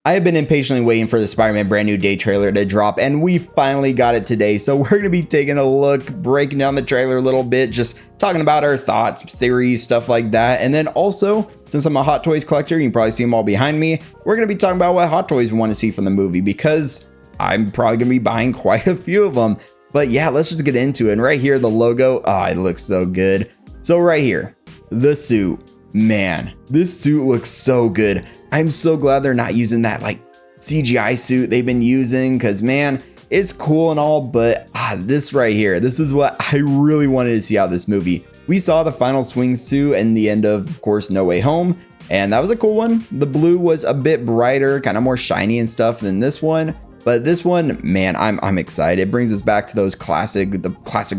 I have been impatiently waiting for the Spider-Man brand new day trailer to drop, and we finally got it today. So we're going to be taking a look, breaking down the trailer a little bit, just talking about our thoughts, theories, stuff like that. And then also, since I'm a Hot Toys collector, you can probably see them all behind me, we're going to be talking about what Hot Toys we want to see from the movie, because I'm probably going to be buying quite a few of them. But yeah, let's just get into it. And right here, the logo, it looks so good. So right here, the suit. Man, this suit looks so good. I'm so glad they're not using that like CGI suit they've been using, because man, it's cool and all, but this right here, this is what I really wanted to see out of this movie. We saw the final swing suit in the end of course, No Way Home, and that was a cool one. The blue was a bit brighter, kind of more shiny and stuff than this one. But this one, man, I'm excited. It brings us back to those classic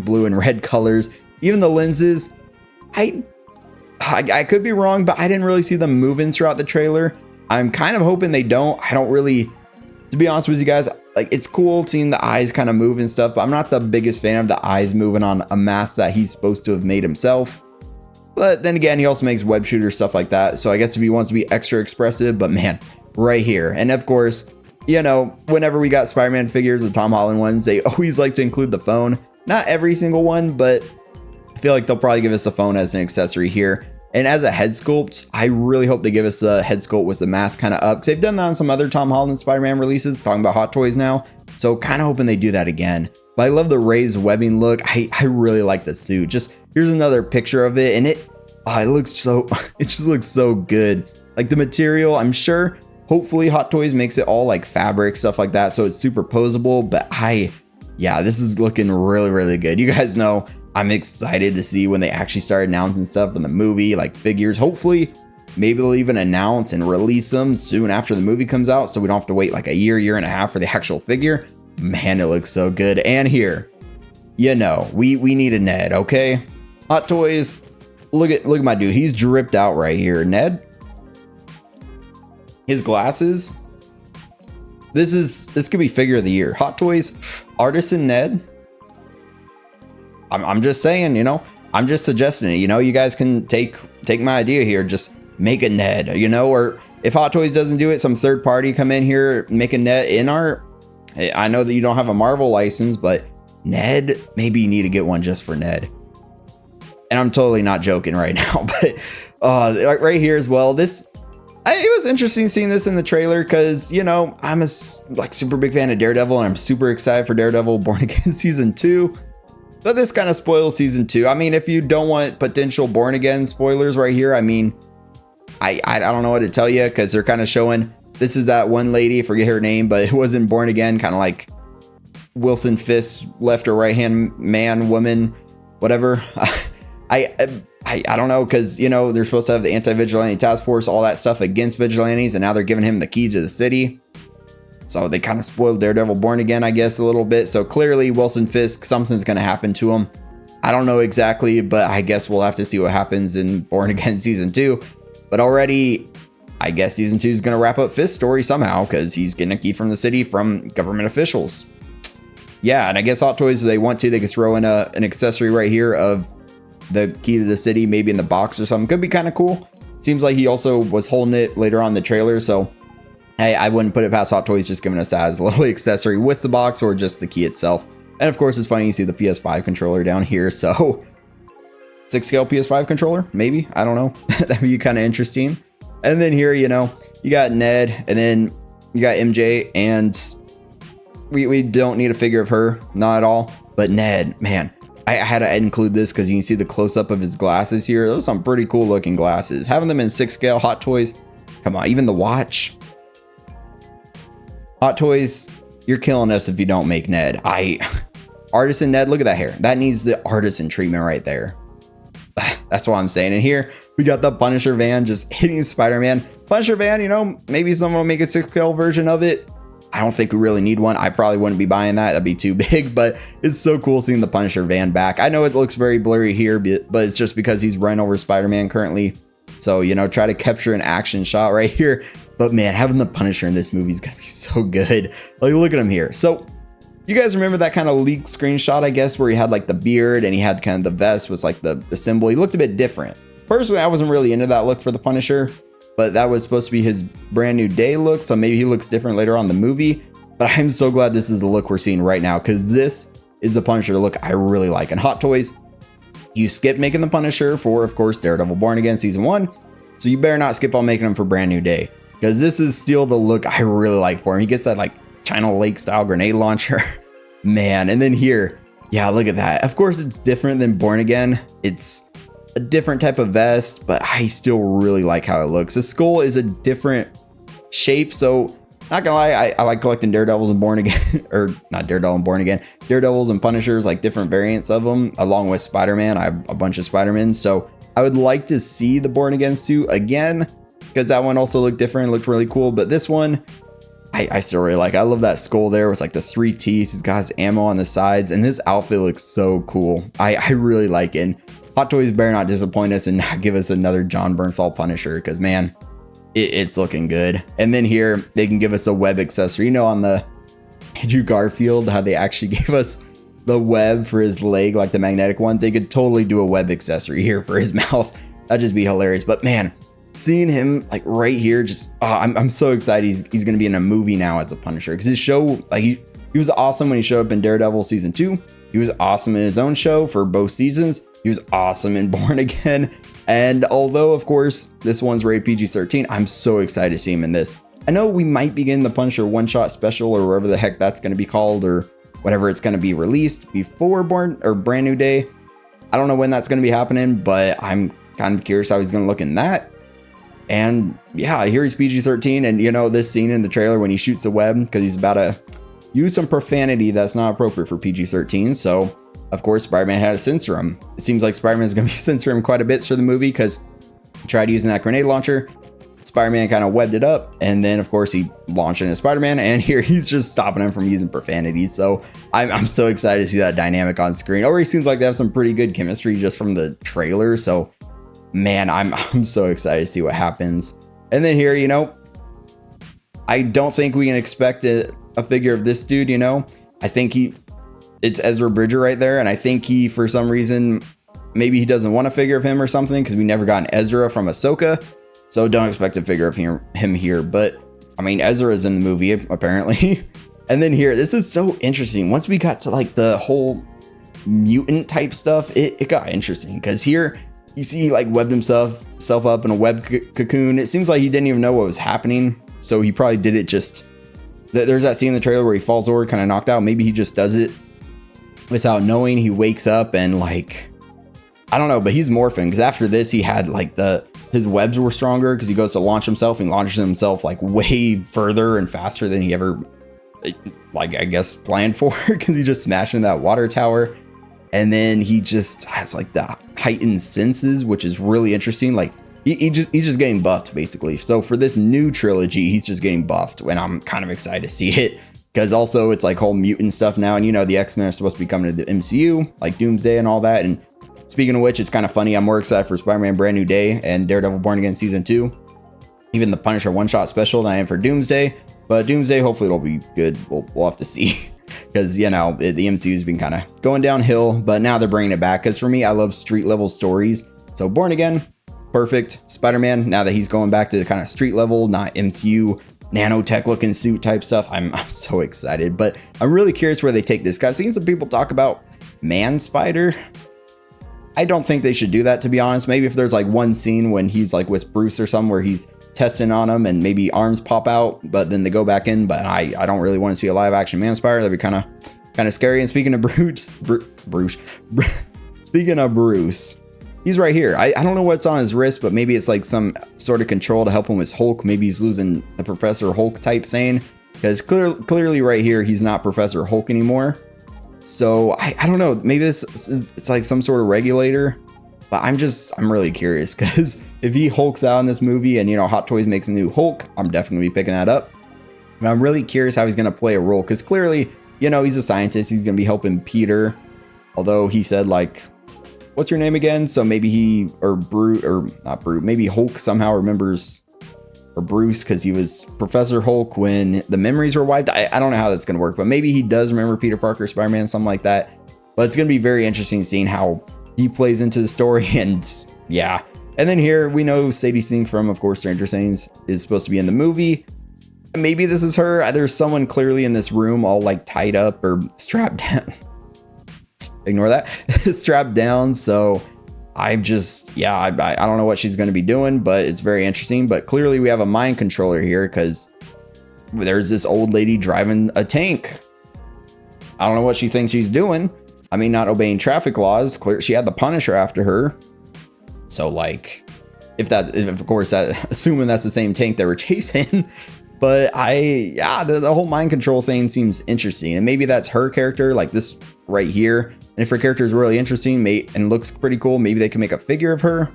blue and red colors. Even the lenses, I could be wrong, but I didn't really see them moving throughout the trailer. I'm kind of hoping they don't. I don't really, to be honest with you guys, like it's cool seeing the eyes kind of move and stuff, but I'm not the biggest fan of the eyes moving on a mask that he's supposed to have made himself. But then again, he also makes web shooters, stuff like that. So I guess if he wants to be extra expressive, but man, right here. And of course, you know, whenever we got Spider-Man figures, the Tom Holland ones, they always like to include the phone. Not every single one, but I feel like they'll probably give us a phone as an accessory here. And as a head sculpt, I really hope they give us the head sculpt with the mask kind of up, because they've done that on some other Tom Holland Spider-Man releases, talking about Hot Toys now. So kind of hoping they do that again. But I love the raised webbing look. I really like the suit. Just here's another picture of it, and it looks so, it just looks so good. Like the material, I'm sure, hopefully Hot Toys makes it all like fabric, stuff like that, so it's super posable. But yeah, this is looking really, really good. You guys know I'm excited to see when they actually start announcing stuff in the movie, like figures. Hopefully, maybe they'll even announce and release them soon after the movie comes out, so we don't have to wait like a year and a half for the actual figure. Man, it looks so good. And here, you know, we need a Ned, okay? Hot Toys, look at my dude. He's dripped out right here. Ned, his glasses. This could be figure of the year. Hot Toys, Artisan Ned. I'm just saying, you know, I'm just suggesting it. You know, you guys can take my idea here. Just make a Ned, you know, or if Hot Toys doesn't do it, some third party come in here, make a Ned in our. I know that you don't have a Marvel license, but Ned, maybe you need to get one just for Ned. And I'm totally not joking right now, but right here as well. It was interesting seeing this in the trailer, because, you know, I'm a super big fan of Daredevil, and I'm super excited for Daredevil Born Again season 2. But this kind of spoils season 2. I mean, if you don't want potential Born Again spoilers right here, I mean, I don't know what to tell you, because they're kind of showing, this is that one lady, forget her name, but it wasn't Born Again, kind of like Wilson Fisk's left or right hand man, woman, whatever. I don't know, because, you know, they're supposed to have the anti-vigilante task force, all that stuff against vigilantes, and now they're giving him the key to the city. So they kind of spoiled Daredevil Born Again, I guess, a little bit. So clearly Wilson Fisk, something's going to happen to him. I don't know exactly, but I guess we'll have to see what happens in Born Again season 2. But already, I guess season 2 is going to wrap up Fisk's story somehow, because he's getting a key from the city from government officials. Yeah, and I guess Hot Toys, if they want to, they could throw in an accessory right here of the key to the city, maybe in the box or something. Could be kind of cool. Seems like he also was holding it later on in the trailer, so hey, I wouldn't put it past Hot Toys just giving us that as a little accessory with the box or just the key itself. And of course, it's funny you see the PS5 controller down here. So 6 scale PS5 controller, maybe, I don't know. That'd be kind of interesting. And then here, you know, you got Ned, and then you got MJ, and we don't need a figure of her, not at all. But Ned, man, I had to include this because you can see the close up of his glasses here. Those are some pretty cool looking glasses. Having them in 6 scale Hot Toys, come on, even the watch. Hot Toys, you're killing us if you don't make Ned. Artisan Ned, look at that hair. That needs the artisan treatment right there. That's what I'm saying. And here we got the Punisher van just hitting Spider-Man. Punisher van, you know, maybe someone will make a 6 scale version of it. I don't think we really need one. I probably wouldn't be buying that. That'd be too big, but it's so cool seeing the Punisher van back. I know it looks very blurry here, but it's just because he's running over Spider-Man currently. So, you know, try to capture an action shot right here. But man, having the Punisher in this movie is going to be so good. Like, look at him here. So you guys remember that kind of leaked screenshot, I guess, where he had like the beard and he had kind of the vest was like the symbol. He looked a bit different. Personally, I wasn't really into that look for the Punisher, but that was supposed to be his brand new day look. So maybe he looks different later on in the movie. But I'm so glad this is the look we're seeing right now, because this is the Punisher look I really like. And Hot Toys, you skip making the Punisher for, of course, Daredevil Born Again Season 1. So you better not skip on making him for Brand New Day, because this is still the look I really like for him. He gets that like China Lake style grenade launcher. Man, and then here, yeah, look at that. Of course, it's different than Born Again. It's a different type of vest, but I still really like how it looks. The skull is a different shape, so not gonna lie, I like collecting Daredevils and Born Again, or not Daredevil and Born Again, Daredevils and Punishers, like different variants of them, along with Spider-Man. I have a bunch of Spider-Man, so I would like to see the Born Again suit again, because that one also looked different, looked really cool. But this one, I still really like. I love that skull there with like the 3 teeth. He's got his ammo on the sides, and this outfit looks so cool. I really like it. And Hot Toys better not disappoint us and not give us another John Bernthal Punisher, because man, it's looking good. And then here they can give us a web accessory. You know, on the Andrew Garfield, how they actually gave us the web for his leg, like the magnetic ones. They could totally do a web accessory here for his mouth. That'd just be hilarious. But man, seeing him like right here, just I'm so excited. He's gonna be in a movie now as a Punisher, because his show, like he was awesome when he showed up in Daredevil Season 2. He was awesome in his own show for both seasons. He was awesome in Born Again. And although, of course, this one's rated PG-13, I'm so excited to see him in this. I know we might be getting the Punisher one-shot special, or whatever the heck that's going to be called, or whatever it's going to be released before Brand New Day. I don't know when that's going to be happening, but I'm kind of curious how he's going to look in that. And yeah, here he's PG-13. And you know, this scene in the trailer when he shoots the web, because he's about to use some profanity that's not appropriate for PG-13. So of course, Spider-Man had to censor him. It seems like Spider-Man is going to be censoring him quite a bit for the movie, because he tried using that grenade launcher. Spider-Man kind of webbed it up, and then of course he launched into Spider-Man, and here he's just stopping him from using profanity. So I'm so excited to see that dynamic on screen. Already seems like they have some pretty good chemistry just from the trailer. So man, I'm so excited to see what happens. And then here, you know, I don't think we can expect a figure of this dude. You know, I think it's Ezra Bridger right there. And I think he, for some reason, maybe he doesn't want a figure of him or something, because we never got an Ezra from Ahsoka. So don't expect a figure of him here. But I mean, Ezra is in the movie apparently. And then here, this is so interesting. Once we got to like the whole mutant type stuff, it got interesting, because here you see he like webbed himself up in a web cocoon. It seems like he didn't even know what was happening. So he probably did it just, there's that scene in the trailer where he falls over kind of knocked out. Maybe he just does it without knowing. He wakes up and like, I don't know, but he's morphing, because after this he had like his webs were stronger, because he goes to launch himself and launches himself like way further and faster than he ever, like, I guess planned for, because he just smashed in that water tower. And then he just has like the heightened senses, which is really interesting. Like he's just getting buffed basically. So for this new trilogy, he's just getting buffed, and I'm kind of excited to see it, because also it's like whole mutant stuff now. And you know, the X-Men are supposed to be coming to the MCU, like Doomsday and all that. And speaking of which, it's kind of funny, I'm more excited for Spider-Man Brand New Day and Daredevil Born Again Season 2, even the Punisher one-shot special, than I am for Doomsday. But Doomsday, hopefully it'll be good. We'll have to see, because you know, the MCU's been kind of going downhill, but now they're bringing it back, because for me, I love street level stories. So Born Again, perfect. Spider-Man, now that he's going back to the kind of street level, not MCU nanotech looking suit type stuff, I'm so excited. But I'm really curious where they take this. I've seen some people talk about Man Spider. I don't think they should do that, to be honest. Maybe if there's like one scene when he's like with Bruce or something where he's testing on him and maybe arms pop out, but then they go back in. But I don't really want to see a live action Man Spider. That'd be kind of scary. And speaking of Bruce, he's right here. I don't know what's on his wrist, but maybe it's like some sort of control to help him with Hulk. Maybe he's losing the Professor Hulk type thing, because clearly right here, he's not Professor Hulk anymore. So I don't know, maybe it's like some sort of regulator, but I'm really curious, because if he hulks out in this movie and, you know, Hot Toys makes a new Hulk, I'm definitely gonna be picking that up. And I'm really curious how he's going to play a role, because clearly, you know, he's a scientist. He's going to be helping Peter, although he said like, what's your name again? So maybe maybe Hulk somehow remembers, or Bruce, because he was Professor Hulk when the memories were wiped. I don't know how that's going to work, but maybe he does remember Peter Parker, Spider-Man, something like that. But it's going to be very interesting seeing how he plays into the story. And yeah, And then here we know Sadie Sink from, of course, Stranger Things is supposed to be in the movie. Maybe this is her. There's someone clearly in this room all like tied up or strapped down. Ignore that. Strapped down. So I'm just, yeah, I don't know what she's going to be doing, but it's very interesting. But clearly we have a mind controller here because there's this old lady driving a tank. I don't know what she thinks she's doing. I mean, not obeying traffic laws. Clear, she had the Punisher after her. So like, if of course, assuming that's the same tank they were chasing. But the whole mind control thing seems interesting. And maybe that's her character, like this right here. And if her character is really interesting and looks pretty cool, maybe they can make a figure of her,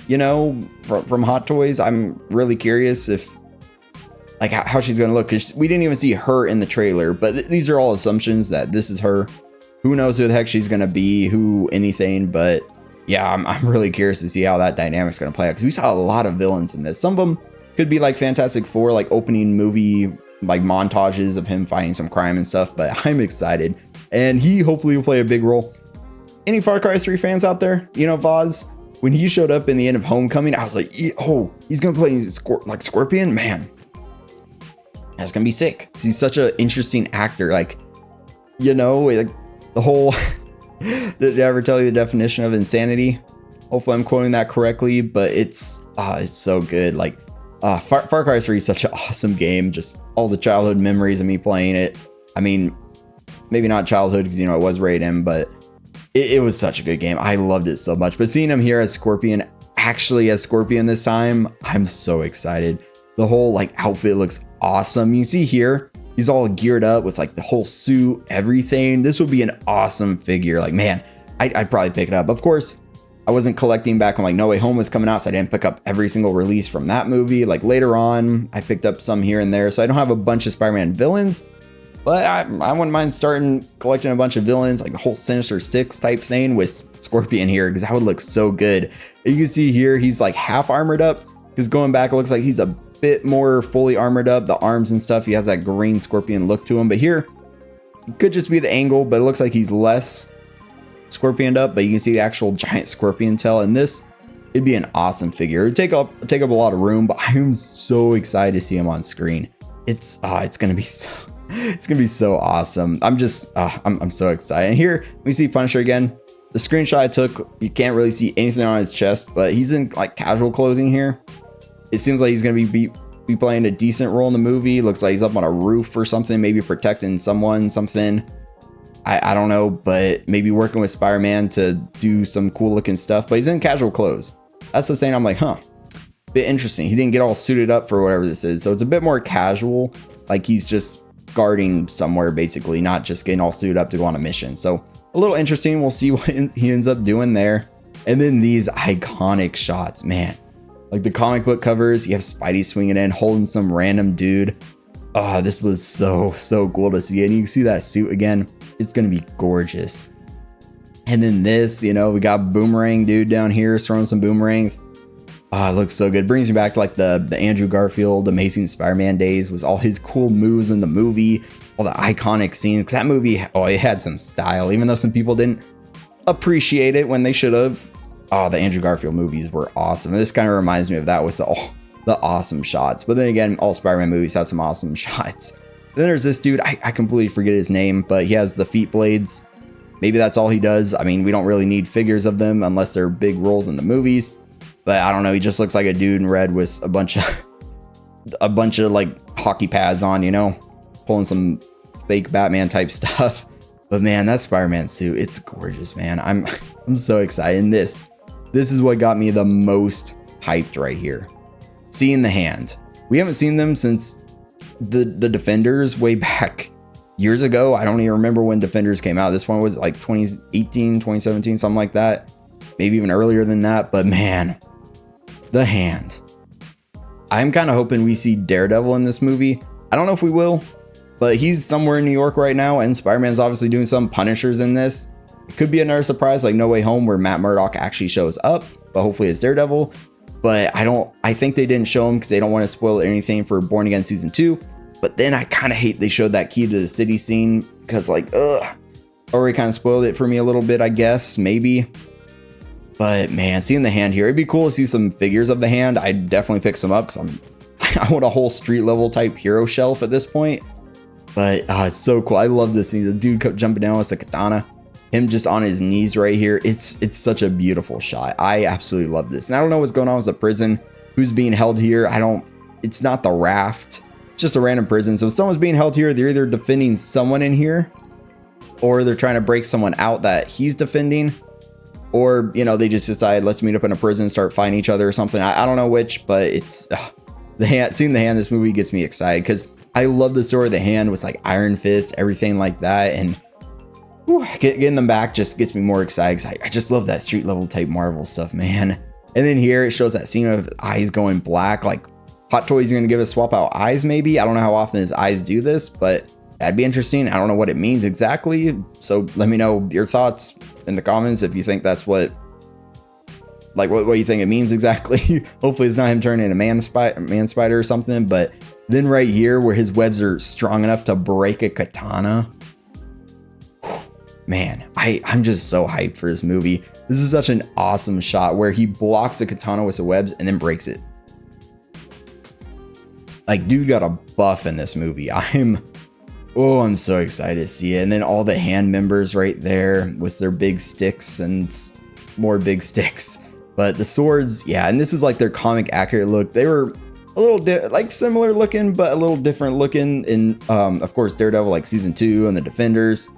you know, from Hot Toys. I'm really curious if, like, how she's going to look. Because we didn't even see her in the trailer. But these are all assumptions that this is her. Who knows who the heck she's going to be, anything. But yeah, I'm really curious to see how that dynamic's going to play out. Because we saw a lot of villains in this. Some of them could be like Fantastic Four, like opening movie, like montages of him fighting some crime and stuff, but I'm excited. And he hopefully will play a big role. Any Far Cry 3 fans out there? You know, Voz, when he showed up in the end of Homecoming, I was like, oh, he's going to play like Scorpion? Man, that's going to be sick. He's such an interesting actor. Like, you know, like the whole, did I ever tell you the definition of insanity? Hopefully I'm quoting that correctly, but it's so good. Like, Far Cry 3 is such an awesome game. Just all the childhood memories of me playing it. I mean, maybe not childhood because, you know, it was rated M, but it was such a good game. I loved it so much. But seeing him here as Scorpion, actually as Scorpion this time, I'm so excited. The whole like outfit looks awesome. You can see here, he's all geared up with like the whole suit, everything. This would be an awesome figure. Like, man, I'd probably pick it up. Of course, I wasn't collecting back when like No Way Home was coming out, so I didn't pick up every single release from that movie. Like later on, I picked up some here and there, so I don't have a bunch of Spider-Man villains, but I wouldn't mind starting collecting a bunch of villains, like the whole Sinister Six type thing with Scorpion here, because that would look so good. You can see here, he's like half armored up, because going back, it looks like he's a bit more fully armored up. The arms and stuff, he has that green Scorpion look to him, but here, it could just be the angle, but it looks like he's less Scorpioned up, but you can see the actual giant scorpion tail. And this, it'd be an awesome figure. It'd take up a lot of room, but I'm so excited to see him on screen. It's gonna be so awesome. I'm so excited. And here we see Punisher again. The screenshot I took, you can't really see anything on his chest, but he's in like casual clothing here. It seems like he's gonna be playing a decent role in the movie. Looks like he's up on a roof or something, maybe protecting something. I don't know, but maybe working with Spider-Man to do some cool looking stuff, but he's in casual clothes. That's the thing. I'm like, bit interesting. He didn't get all suited up for whatever this is. So it's a bit more casual. Like he's just guarding somewhere, basically, not just getting all suited up to go on a mission. So a little interesting. We'll see what he ends up doing there. And then these iconic shots, man, like the comic book covers, you have Spidey swinging in, holding some random dude. Oh, this was so cool to see. And you can see that suit again. It's going to be gorgeous. And then this, you know, we got Boomerang dude down here throwing some boomerangs. Oh, it looks so good. Brings me back to like the Andrew Garfield Amazing Spider-Man days, was all his cool moves in the movie, all the iconic scenes. Because that movie, it had some style, even though some people didn't appreciate it when they should have. Oh, the Andrew Garfield movies were awesome. And this kind of reminds me of that with all the awesome shots. But then again, all Spider-Man movies have some awesome shots. Then there's this dude, I completely forget his name, but he has the feet blades. Maybe that's all he does. I mean, we don't really need figures of them unless they're big roles in the movies. But I don't know, he just looks like a dude in red with a bunch of like hockey pads on, you know, pulling some fake Batman type stuff. But man, that Spider-Man suit, it's gorgeous, man. I'm so excited. And this is what got me the most hyped right here. Seeing the hand. We haven't seen them since the Defenders way back years ago. I don't even remember when Defenders came out. This one was like 2018, 2017, something like that. Maybe even earlier than that. But man, the hand. I'm kind of hoping we see Daredevil in this movie. I don't know if we will, but he's somewhere in New York right now, and Spider-Man's obviously doing some Punishers in this. It could be another surprise like No Way Home where Matt Murdock actually shows up, but hopefully it's Daredevil. But I think they didn't show him because they don't want to spoil anything for Born Again Season 2. But then I kind of hate they showed that key to the city scene because already kind of spoiled it for me a little bit, I guess, maybe. But man, seeing the hand here, it'd be cool to see some figures of the hand. I'd definitely pick some up because I want a whole street level type hero shelf at this point. But it's so cool. I love this scene. The dude kept jumping down with the katana. Him just on his knees right here. It's such a beautiful shot. I absolutely love this. And I don't know what's going on with the prison. Who's being held here? It's not the raft. It's just a random prison. So if someone's being held here, they're either defending someone in here, or they're trying to break someone out that he's defending. Or, you know, they just decide, let's meet up in a prison and start fighting each other or something. I don't know which, but it's the hand. Seeing the hand in this movie gets me excited because I love the story of the hand with like Iron Fist, everything like that. And getting them back just gets me more excited because I just love that street level type Marvel stuff, man. And then here it shows that scene of eyes going black. Like Hot Toys going to give us swap out eyes maybe. I don't know how often his eyes do this, but that'd be interesting. I don't know what it means exactly. So let me know your thoughts in the comments if you think that's what you think it means exactly. Hopefully it's not him turning into man spider or something. But then right here where his webs are strong enough to break a katana. Man, I'm just so hyped for this movie. This is such an awesome shot where he blocks the katana with the webs and then breaks it. Like, dude got a buff in this movie. I'm so excited to see it. And then all the hand members right there with their big sticks and more big sticks. But the swords, yeah, and this is like their comic accurate look. They were a little like similar looking, but a little different looking in, of course, Daredevil like season 2 and the Defenders.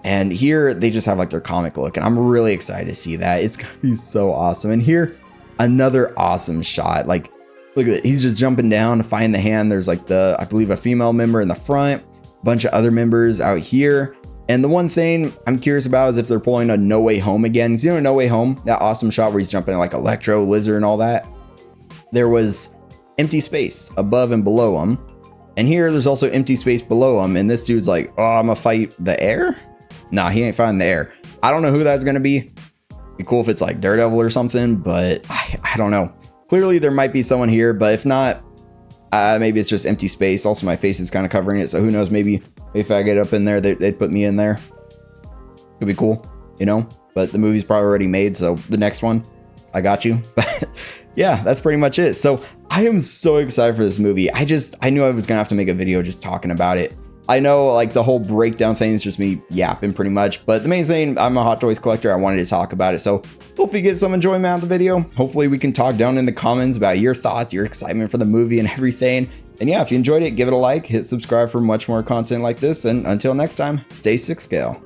And here they just have like their comic look, and I'm really excited to see that. It's gonna be so awesome. And here, another awesome shot. Like, look at it. He's just jumping down to find the hand. There's like I believe a female member in the front, a bunch of other members out here. And the one thing I'm curious about is if they're pulling a No Way Home again. Because you know No Way Home, that awesome shot where he's jumping like Electro, Lizard, and all that. There was empty space above and below him. And here there's also empty space below him. And this dude's like, oh, I'm gonna fight the air? Nah, he ain't fighting the air. I don't know who that's gonna be. Be cool if it's like Daredevil or something, but I don't know. Clearly there might be someone here, but if not, maybe it's just empty space. Also, my face is kind of covering it, so who knows? Maybe if I get up in there, they'd put me in there. Could be cool, you know? But the movie's probably already made, so the next one, I got you. But yeah, that's pretty much it. So I am so excited for this movie. I knew I was gonna have to make a video just talking about it. I know like the whole breakdown thing is just me yapping pretty much, but the main thing, I'm a Hot Toys collector. I wanted to talk about it. So hopefully you get some enjoyment out of the video. Hopefully we can talk down in the comments about your thoughts, your excitement for the movie and everything. And yeah, if you enjoyed it, give it a like, hit subscribe for much more content like this. And until next time, stay 6 scale.